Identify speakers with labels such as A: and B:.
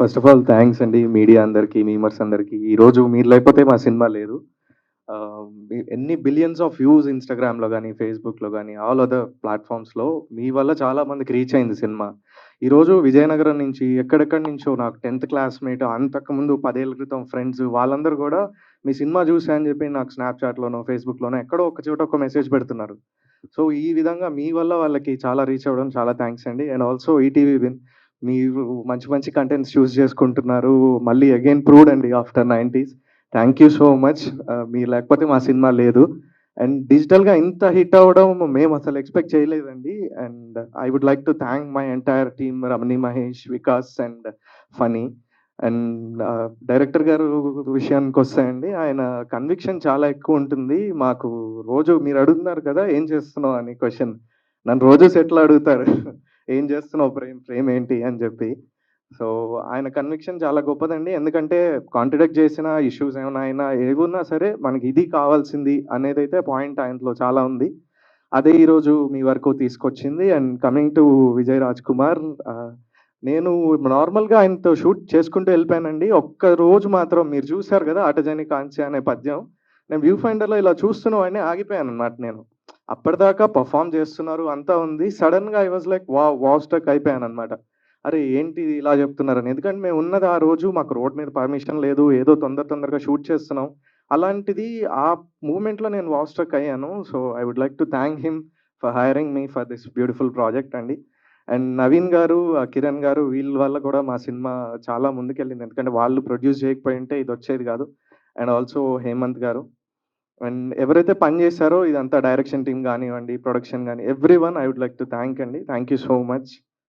A: First of all thanks అండి media అందరికి, memers అందరికి. ఈరోజు మీరు లేకపోతే మా సినిమా లేదు. ఎన్ని బిలియన్స్ ఆఫ్ వ్యూస్ ఇన్‌స్టాగ్రామ్‌లో గాని, ఫేస్‌బుక్‌లో గాని, ఆల్ అదర్ ప్లాట్‌ఫార్మ్స్‌లో మీ వల్ల చాలా మందికి రీచ్ అయింది సినిమా. ఈరోజు విజయనగరం నుంచి ఎక్కడెక్కడి నుంచో నాకు 10థ్ క్లాస్‌మేట్, అంతకుముందు 10 ఏళ్ల క్రితం ఫ్రెండ్స్ వాళ్ళందరూ గూడా మీ సినిమా చూసా అని చెప్పి నాకు స్నాప్‌చాట్‌లోనో, ఫేస్‌బుక్‌లోనో ఎక్కడో ఒక చోట ఒక మెసేజ్ పెడుతున్నారు. సో, ఈ విధంగా మీ వల్ల వాళ్ళకి చాలా రీచ్ అవ్వడం చాలా థాంక్స్ అండి. And also ETV Win. మీరు మంచి మంచి కంటెంట్స్ చూస్ చేసుకుంటున్నారు. మళ్ళీ అగైన్ ప్రూవ్డ్ అండి ఆఫ్టర్ 90స్. Thank you so much. మీరు లేకపోతే మా సినిమా లేదు. అండ్ డిజిటల్‌గా ఇంత హిట్ అవ్వడం మేమసలు ఎక్స్‌పెక్ట్ చేయలేదండి. And I would like to thank my entire team Ramani Mahesh, Vikas and Phani. అండ్ డైరెక్టర్ గారు విషయానికొస్తే అండి, ఆయన కన్విక్షన్ చాలా ఎక్కువుంటుంది. మాకు రోజు మీరు అడుగుతున్నారు కదా! ఏం చేస్తున్నావు అని క్వెషన్. నన్ను రోజు సెట్‌లో అడుగుతారు. ఏం చేస్తున్నావు ఫ్రేమ్ ఏంటి అని చెప్పి. సో, ఆయన కన్విక్షన్ చాలా గొప్పదండి. ఎందుకంటే కాంట్రడిక్ట్ చేసిన ఇష్యూస్ ఏమైనా అయినా ఏవున్నా సరే మనకి ఇది కావాల్సింది అనేదైతే పాయింట్ ఆయనలో చాలా ఉంది. అదే ఈరోజు మీ వరకు తీసుకొచ్చింది. And coming to Vijay Raj Kumar, నేను నార్మల్‌గా ఆయనతో షూట్ చేసుకుంటూ వెళ్ళిపోయానండి. ఒక్క రోజు మాత్రం మీరు చూసారు కదా! 'అటజని కాంచె' అనే పద్యం. నేను వ్యూ ఫైండర్‌లో ఇలా చూస్తున్న వాడిని ఆగిపోయానన్నమాట నేను. అప్పటిదాకా పెర్ఫార్మ్ చేస్తున్నారు అంతా ఉంది. సడెన్‌గా I was like wow! Wow struck అయిపోయానన్నమాట. అరే! ఏంటి ఇలా చెప్తున్నారని. ఎందుకంటే మేము ఉన్నది ఆ రోజు మాకు రోడ్ మీద పర్మిషన్ లేదు. ఏదో తొందరగా షూట్ చేస్తున్నాం. అలాంటిది ఆ మూవ్‌మెంట్‌లో నేను వావ్ స్ట్రక్ అయ్యాను. So, I would like to thank him for hiring me for this beautiful project అండి. అండ్ నవీన్ గారు, కిరణ్ గారు వీళ్ళ వల్ల కూడా మా సినిమా చాలా ముందుకెళ్ళింది. ఎందుకంటే వాళ్ళు ప్రొడ్యూస్ చేయకపోయుంటే ఇదొచ్చేది కాదు. అండ్ ఆల్సో హేమంత్ గారు. అండ్ ఎవరైతే పని చేశారో ఇదంతా డైరెక్షన్ టీమ్ గానివ్వండి, ప్రొడక్షన్ గాని everyone I would like to thank అండి. Thank you so much.